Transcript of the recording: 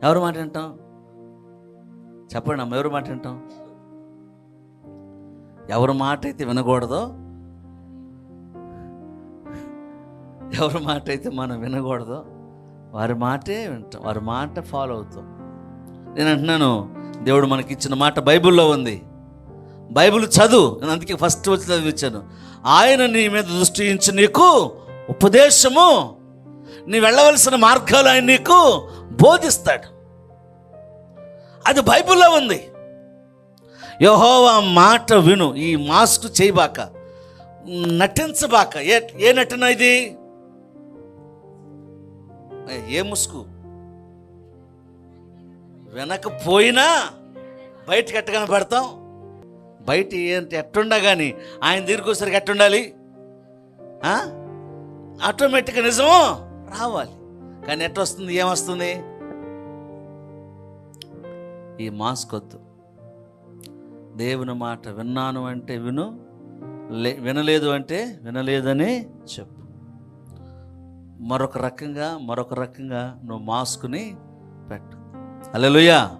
ఎవరి మాట వింటాం? చెప్పండి అమ్మ, ఎవరి మాట వింటాం? ఎవరి మాట అయితే వినకూడదో, ఎవరి మాట అయితే మనం వినకూడదో వారి మాటే వింటాం, వారి మాట ఫాలో అవుతాం. నేను అంటున్నాను, దేవుడు మనకి ఇచ్చిన మాట బైబిల్లో ఉంది. బైబిల్ చదువు. నేను అందుకే ఫస్ట్ వచ్చి చదివించాను. ఆయన నీ మీద దృష్టి ఉంచి నీకు ఉపదేశము, నీ వెళ్ళవలసిన మార్గాలు ఆయన నీకు బోధిస్తాడు. అది బైబిల్లో ఉంది. యెహోవా మాట విను. ఈ మాస్క్ చేయబాక, నటించబాక. ఏ నటన ఇది? ఏ ముసుగు? వినకపోయినా బయటకి ఎట్ట కనపడతాం? బయట ఏంటి ఎట్టుండా కానీ ఆయన దగ్గరికి వచ్చేసరికి ఎట్టుండాలి? ఆటోమేటిక్గా నిజమో రావాలి. కానీ ఎట్ట వస్తుంది? ఏమొస్తుంది? ఈ మాస్క్ వద్దు. దేవుని మాట విన్నాను అంటే విను, వినలేదు అంటే వినలేదని చెప్పు. మరొక రకంగా నువ్వు మాస్క్ని పెట్టు. హల్లెలూయా.